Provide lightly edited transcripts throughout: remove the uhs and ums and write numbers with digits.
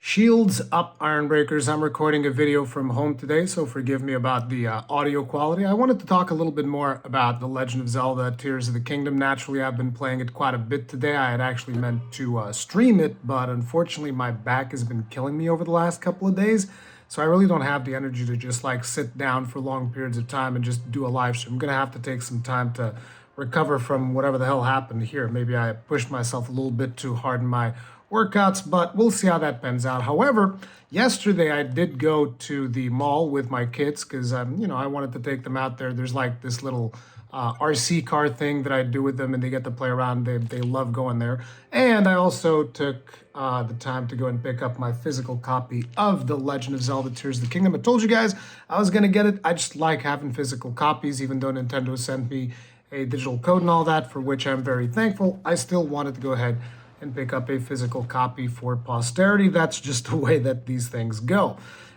Shields up, Iron Breakers. I'm recording a video from home today, so forgive me about the audio quality. I wanted to talk a little bit more about The Legend of Zelda Tears of the Kingdom. Naturally, I've been playing it quite a bit today. I had actually meant to stream it, but unfortunately my back has been killing me over the last couple of days, so I really don't have the energy to just like sit down for long periods of time and just do a live stream. I'm going to have to take some time to recover from whatever the hell happened here. Maybe I pushed myself a little bit too hard in my workouts, but we'll see how that pans out. However, yesterday I did go to the mall with my kids because I wanted to take them out there. There's like this little RC car thing that I do with them, and they get to play around. They love going there. And I also took the time to go and pick up my physical copy of The Legend of Zelda Tears of the Kingdom. I told you guys I was gonna get it. I just like having physical copies, even though Nintendo sent me a digital code and all that, for which I'm very thankful. I still wanted to go ahead and pick up a physical copy for posterity. That's just the way that these things go.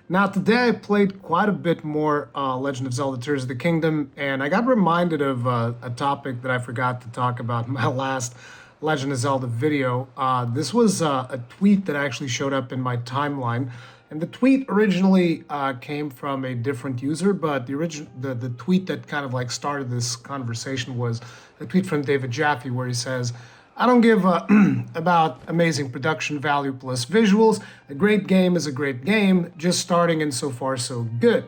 Now, today I played quite a bit more Legend of Zelda Tears of the Kingdom, and I got reminded of a topic that I forgot to talk about in my last Legend of Zelda video. This was a tweet that actually showed up in my timeline, and the tweet originally came from a different user, but the tweet that kind of like started this conversation was a tweet from David Jaffe, where he says, "I don't give about amazing production value plus visuals. A great game is a great game, just starting and so far so good.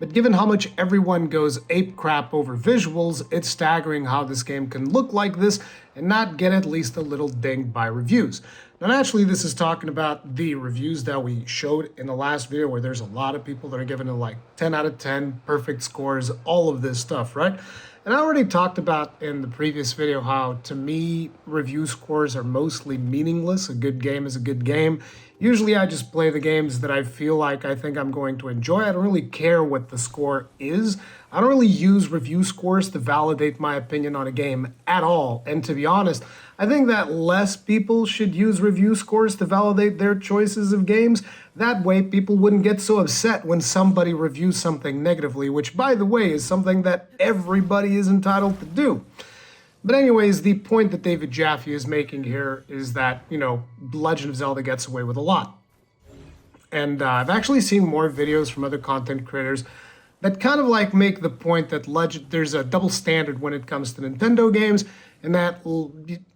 But given how much everyone goes ape crap over visuals, it's staggering how this game can look like this and not get at least a little dinged by reviews." Now, naturally, this is talking about the reviews that we showed in the last video, where there's a lot of people that are giving it like 10 out of 10, perfect scores, all of this stuff, right? And I already talked about in the previous video how, to me, review scores are mostly meaningless. A good game is a good game. Usually I just play the games that I feel like I think I'm going to enjoy. I don't really care what the score is. I don't really use review scores to validate my opinion on a game at all. And to be honest, I think that less people should use review scores to validate their choices of games. That way, people wouldn't get so upset when somebody reviews something negatively, which, by the way, is something that everybody is entitled to do. But anyways, the point that David Jaffe is making here is that, Legend of Zelda gets away with a lot. And I've actually seen more videos from other content creators that kind of like make the point that there's a double standard when it comes to Nintendo games, and that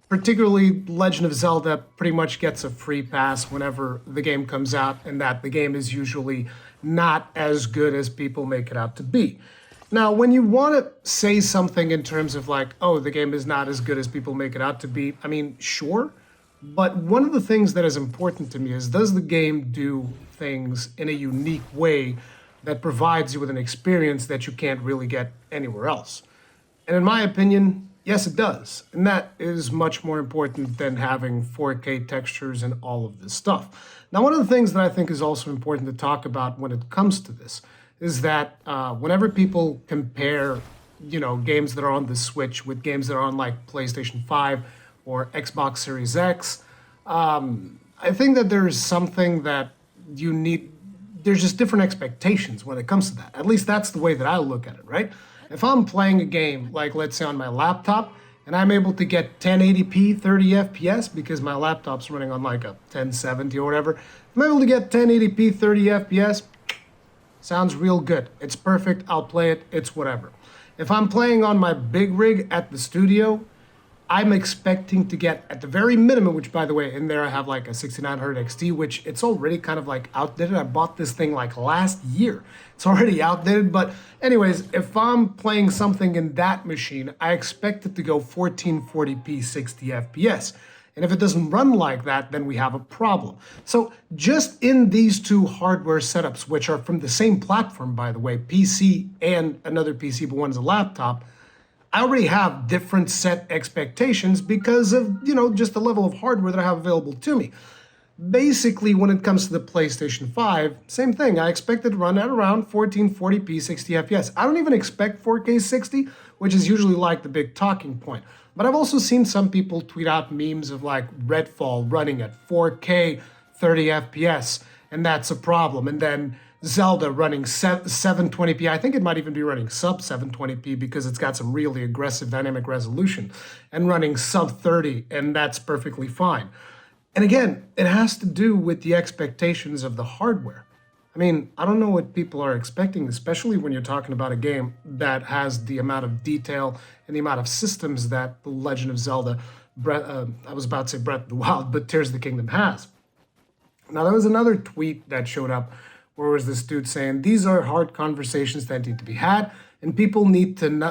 particularly Legend of Zelda pretty much gets a free pass whenever the game comes out, and that the game is usually not as good as people make it out to be. Now, when you want to say something in terms of like, oh, the game is not as good as people make it out to be, I mean, sure. But one of the things that is important to me is, does the game do things in a unique way that provides you with an experience that you can't really get anywhere else? And in my opinion, yes, it does. And that is much more important than having 4K textures and all of this stuff. Now, one of the things that I think is also important to talk about when it comes to this is that whenever people compare, games that are on the Switch with games that are on like PlayStation 5 or Xbox Series X, I think that there's something that there's just different expectations when it comes to that. At least that's the way that I look at it, right? If I'm playing a game, like let's say on my laptop, and I'm able to get 1080p 30 FPS because my laptop's running on like a 1070 or whatever, if I'm able to get 1080p 30 FPS, sounds real good. It's perfect. I'll play it. It's whatever. If I'm playing on my big rig at the studio, I'm expecting to get, at the very minimum, which by the way, in there I have like a 6900 XT, which it's already kind of like outdated. I bought this thing like last year. It's already outdated. But anyways, if I'm playing something in that machine, I expect it to go 1440p 60 FPS. And if it doesn't run like that, then we have a problem. So just in these two hardware setups, which are from the same platform, by the way, PC and another PC, but one's a laptop, I already have different set expectations because of, just the level of hardware that I have available to me. Basically, when it comes to the PlayStation 5, same thing. I expect it to run at around 1440p 60 FPS. I don't even expect 4K 60, which is usually like the big talking point. But I've also seen some people tweet out memes of like Redfall running at 4K 30 FPS, and that's a problem. And then Zelda running 720p. I think it might even be running sub 720p because it's got some really aggressive dynamic resolution, and running sub 30, and that's perfectly fine. And again, it has to do with the expectations of the hardware. I mean, I don't know what people are expecting, especially when you're talking about a game that has the amount of detail and the amount of systems that The Legend of Zelda, I was about to say Breath of the Wild, but Tears of the Kingdom has. Now, there was another tweet that showed up where was this dude saying, these are hard conversations that need to be had, and people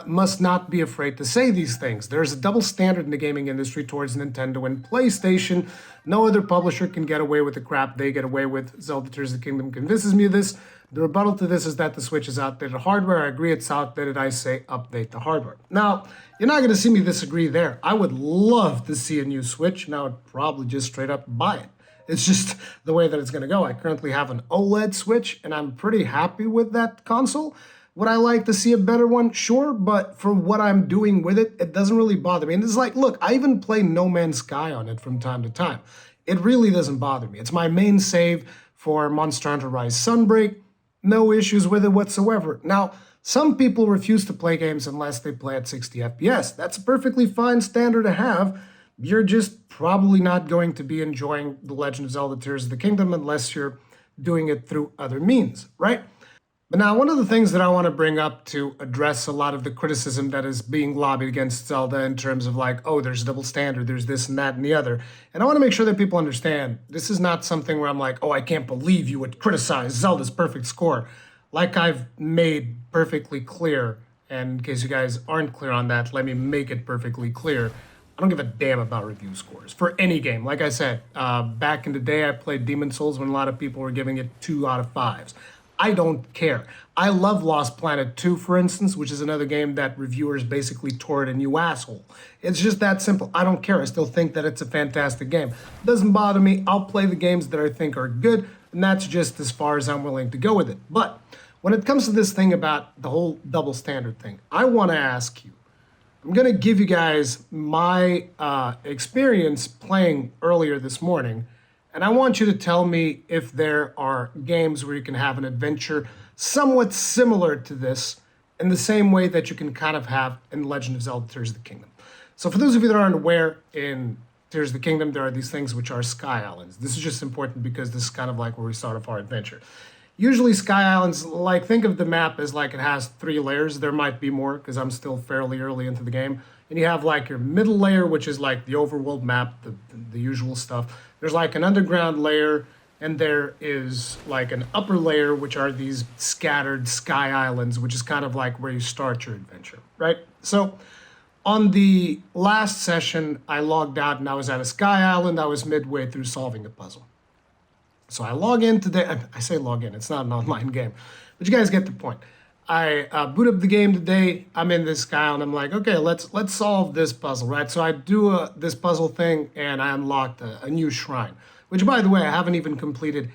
must not be afraid to say these things. There's a double standard in the gaming industry towards Nintendo and PlayStation. No other publisher can get away with the crap they get away with. Zelda Tears of the Kingdom convinces me of this. The rebuttal to this is that the Switch is outdated hardware. I agree it's outdated. I say update the hardware. Now, you're not going to see me disagree there. I would love to see a new Switch, and I would probably just straight up buy it. It's just the way that it's going to go. I currently have an OLED Switch, and I'm pretty happy with that console. Would I like to see a better one? Sure, but for what I'm doing with it, it doesn't really bother me. And it's like, look, I even play No Man's Sky on it from time to time. It really doesn't bother me. It's my main save for Monster Hunter Rise Sunbreak. No issues with it whatsoever. Now, some people refuse to play games unless they play at 60 FPS. That's a perfectly fine standard to have. You're just probably not going to be enjoying The Legend of Zelda Tears of the Kingdom unless you're doing it through other means, right? But now, one of the things that I want to bring up to address a lot of the criticism that is being lobbied against Zelda in terms of like, oh, there's a double standard, there's this and that and the other. And I want to make sure that people understand this is not something where I'm like, oh, I can't believe you would criticize Zelda's perfect score. Like I've made perfectly clear, and in case you guys aren't clear on that, let me make it perfectly clear. I don't give a damn about review scores for any game. Like I said, back in the day, I played Demon Souls when a lot of people were giving it 2 out of 5s. I don't care. I love Lost Planet 2, for instance, which is another game that reviewers basically tore it a new asshole. It's just that simple. I don't care. I still think that it's a fantastic game. It doesn't bother me. I'll play the games that I think are good, and that's just as far as I'm willing to go with it. But when it comes to this thing about the whole double standard thing, I want to ask you, I'm going to give you guys my experience playing earlier this morning, and I want you to tell me if there are games where you can have an adventure somewhat similar to this in the same way that you can kind of have in Legend of Zelda Tears of the Kingdom. So for those of you that aren't aware, in Tears of the Kingdom, there are these things which are Sky Islands. This is just important because this is kind of like where we start off our adventure. Usually Sky Islands, like think of the map as like it has 3 layers. There might be more because I'm still fairly early into the game. And you have like your middle layer, which is like the overworld map, the usual stuff. There's like an underground layer, and there is like an upper layer, which are these scattered Sky Islands, which is kind of like where you start your adventure, right? So on the last session, I logged out and I was at a Sky Island. I was midway through solving a puzzle. So I log in today. I say log in. It's not an online game, but you guys get the point. I boot up the game today. I'm in this Sky Island. I'm like, okay, let's solve this puzzle, right? So I do this puzzle thing, and I unlocked a new shrine. Which, by the way, I haven't even completed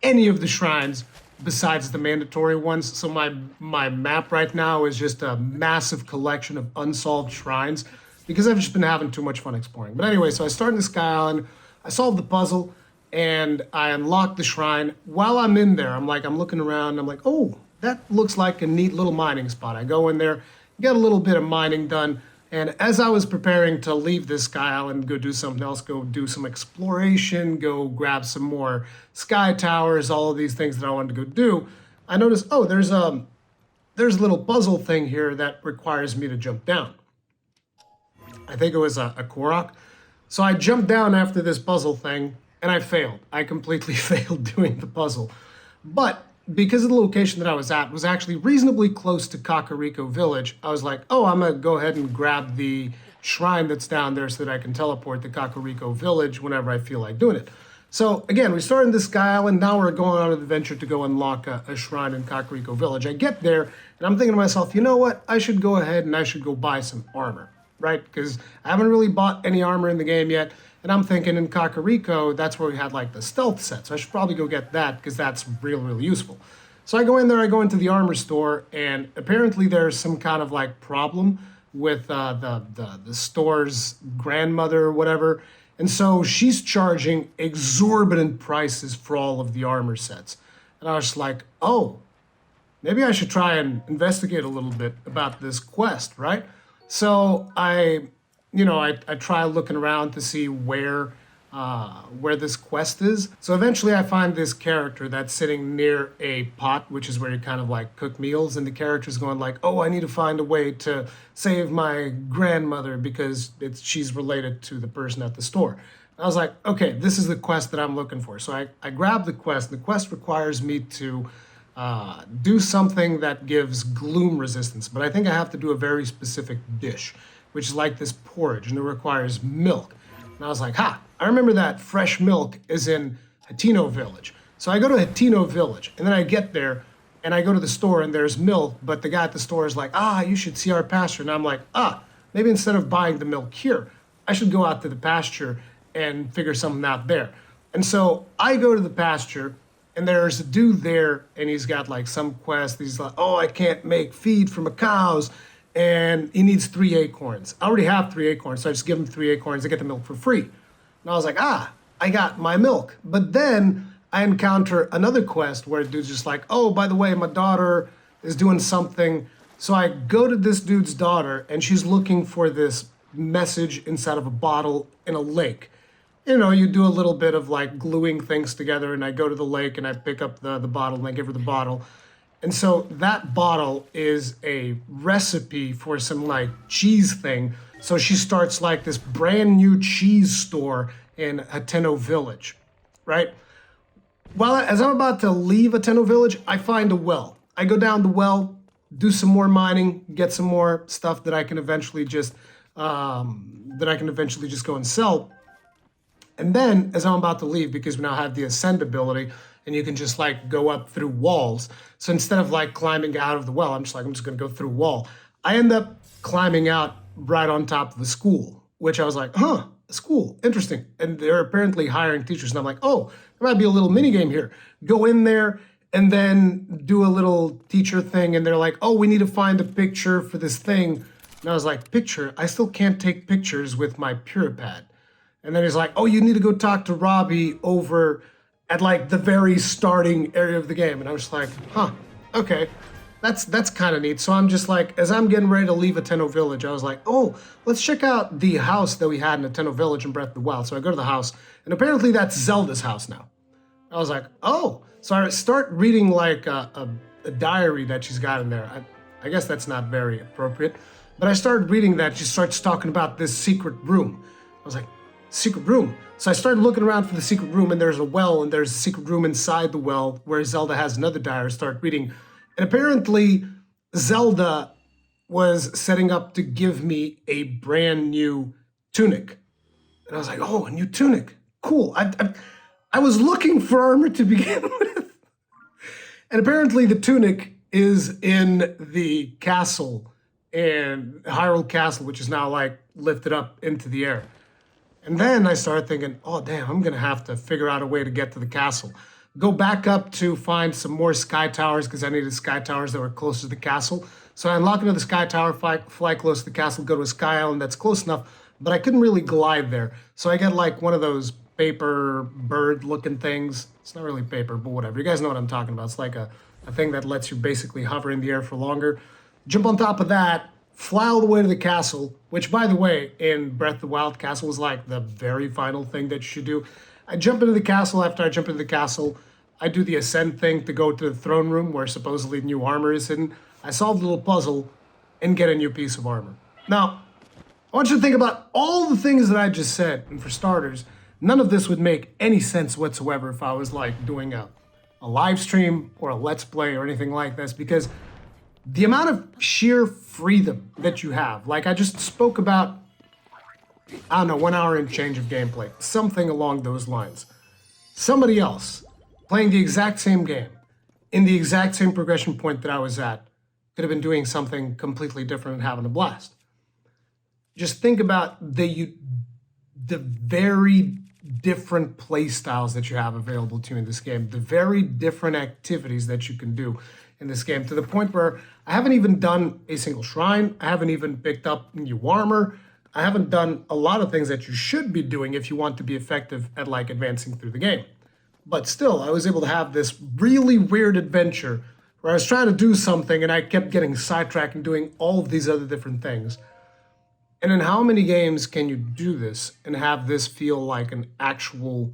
any of the shrines besides the mandatory ones. So my map right now is just a massive collection of unsolved shrines because I've just been having too much fun exploring. But anyway, so I start in the Sky Island. I solve the puzzle, and I unlock the shrine. While I'm in there, I'm looking around. I'm like, oh, that looks like a neat little mining spot. I go in there, get a little bit of mining done. And as I was preparing to leave this Sky Island, go do something else, go do some exploration, go grab some more sky towers, all of these things that I wanted to go do, I noticed, oh, there's a little puzzle thing here that requires me to jump down. I think it was a Korok. So I jumped down after this puzzle thing, and I failed. I completely failed doing the puzzle. But because of the location that I was at was actually reasonably close to Kakariko Village, I was like, oh, I'm going to go ahead and grab the shrine that's down there so that I can teleport to Kakariko Village whenever I feel like doing it. So again, we started in this Sky Island. Now we're going on an adventure to go unlock a shrine in Kakariko Village. I get there, and I'm thinking to myself, you know what? I should go ahead and I should go buy some armor, right? Because I haven't really bought any armor in the game yet. And I'm thinking in Kakariko, that's where we had like the stealth set. So I should probably go get that because that's really useful. So I go in there, I go into the armor store, and apparently there's some kind of like problem with the store's grandmother or whatever. And so she's charging exorbitant prices for all of the armor sets. And I was just like, oh, maybe I should try and investigate a little bit about this quest, right? So I try looking around to see where where this quest is. So eventually I find this character that's sitting near a pot, which is where you kind of like cook meals, and the character's going like, oh, I need to find a way to save my grandmother because she's related to the person at the store. I was like, okay, this is the quest that I'm looking for. So I grabbed the quest. The quest requires me to do something that gives gloom resistance, but I think I have to do a very specific dish, which is like this porridge, and it requires milk. And I was like, ha, I remember that fresh milk is in Hatino Village. So I go to Hatino Village, and then I get there, and I go to the store, and there's milk, but the guy at the store is like, you should see our pasture. And I'm like, maybe instead of buying the milk here, I should go out to the pasture and figure something out there. And so I go to the pasture, and there's a dude there, and he's got like some quest. He's like, oh, I can't make feed for my cows, and he needs 3 acorns. I already have 3 acorns, so I just give him 3 acorns to get the milk for free. And I was like, I got my milk. But then I encounter another quest where a dude's just like, oh, by the way, my daughter is doing something. So I go to this dude's daughter, and she's looking for this message inside of a bottle in a lake. You know, you do a little bit of like gluing things together, and I go to the lake and I pick up the bottle and I give her the bottle. And so that bottle is a recipe for some like cheese thing. So she starts like this brand new cheese store in Hateno Village, right? Well, as I'm about to leave Hateno Village, I find a well. I go down the well, do some more mining, get some more stuff that I can eventually just go and sell. And then, as I'm about to leave, because we now have the ascend ability, and you can just like go up through walls. So instead of like climbing out of the well, I'm just gonna go through a wall. I end up climbing out right on top of the school, which I was like, a school, interesting. And they're apparently hiring teachers. And I'm like, oh, there might be a little mini game here. Go in there and then do a little teacher thing. And they're like, oh, we need to find a picture for this thing. And I was like, picture? I still can't take pictures with my Puripad. And then he's like, oh, you need to go talk to Robbie over at like the very starting area of the game. And I was like, okay, that's kind of neat. So I'm just like, as I'm getting ready to leave Hateno Village, I was like, oh, let's check out the house that we had in Hateno Village in Breath of the Wild. So I go to the house, and apparently that's Zelda's house now. I was like, oh. So I start reading like a diary that she's got in there. I guess that's not very appropriate. But I started reading that. She starts talking about this secret room. I was like, secret room. So I started looking around for the secret room, and there's a well, and there's a secret room inside the well where Zelda has another diary. I start reading. And apparently Zelda was setting up to give me a brand new tunic. And I was like, oh, a new tunic. Cool. I was looking for armor to begin with. And apparently the tunic is in the castle, and Hyrule Castle, which is now like lifted up into the air. And then I started thinking, oh, damn, I'm going to have to figure out a way to get to the castle. Go back up to find some more sky towers, because I needed sky towers that were close to the castle. So I unlock another sky tower, fly close to the castle, go to a sky island that's close enough, but I couldn't really glide there. So I get like one of those paper bird looking things. It's not really paper, but whatever. You guys know what I'm talking about. It's like a thing that lets you basically hover in the air for longer. Jump on top of that, fly all the way to the castle, which, by the way, in Breath of the Wild, castle is like the very final thing that you should do. I jump into the castle. After I jump into the castle, I do the ascend thing to go to the throne room where supposedly new armor is hidden. I solve the little puzzle and get a new piece of armor. Now, I want you to think about all the things that I just said. And for starters, none of this would make any sense whatsoever if I was like doing a live stream or a let's play or anything like this, because the amount of sheer freedom that you have, like I just spoke about, I don't know, 1 hour and change of gameplay, something along those lines. Somebody else playing the exact same game in the exact same progression point that I was at could have been doing something completely different and having a blast. Just think about the very different play styles that you have available to you in this game, the very different activities that you can do in this game, to the point where I haven't even done a single shrine. I haven't even picked up new armor. I haven't done a lot of things that you should be doing if you want to be effective at like advancing through the game. But still, I was able to have this really weird adventure where I was trying to do something and I kept getting sidetracked and doing all of these other different things. And in how many games can you do this and have this feel like an actual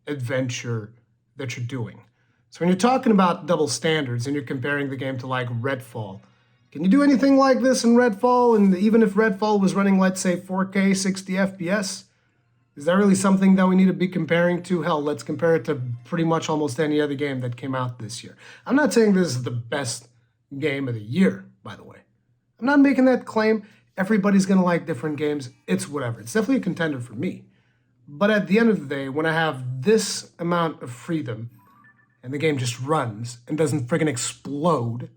adventure that you're doing? So when you're talking about double standards and you're comparing the game to like Redfall, can you do anything like this in Redfall? And even if Redfall was running, let's say 4K, 60 FPS, is that really something that we need to be comparing to? Hell, let's compare it to pretty much almost any other game that came out this year. I'm not saying this is the best game of the year, by the way. I'm not making that claim. Everybody's going to like different games. It's whatever. It's definitely a contender for me. But at the end of the day, when I have this amount of freedom and the game just runs and doesn't friggin' explode,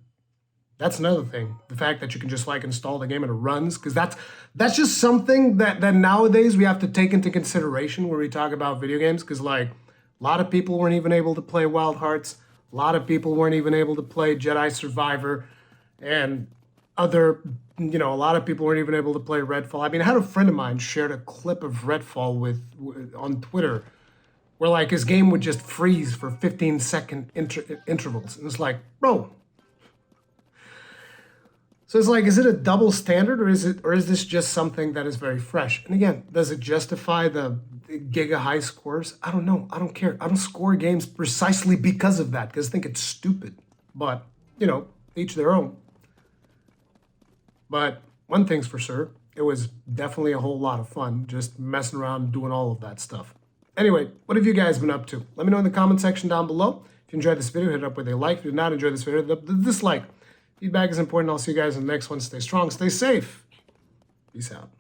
that's another thing. The fact that you can just like install the game and it runs, because that's just something that nowadays we have to take into consideration when we talk about video games, because like a lot of people weren't even able to play Wild Hearts. A lot of people weren't even able to play Jedi Survivor and other, a lot of people weren't even able to play Redfall. I mean, I had a friend of mine shared a clip of Redfall on Twitter where like his game would just freeze for 15-second intervals. And it's like, bro. So it's like, is it a double standard or is this just something that is very fresh? And again, does it justify the giga high scores? I don't know. I don't care. I don't score games precisely because of that, because I think it's stupid. But, each their own. But one thing's for sure, it was definitely a whole lot of fun just messing around and doing all of that stuff. Anyway, what have you guys been up to? Let me know in the comment section down below. If you enjoyed this video, hit it up with a like. If you did not enjoy this video, hit up the dislike. Feedback is important. I'll see you guys in the next one. Stay strong, stay safe. Peace out.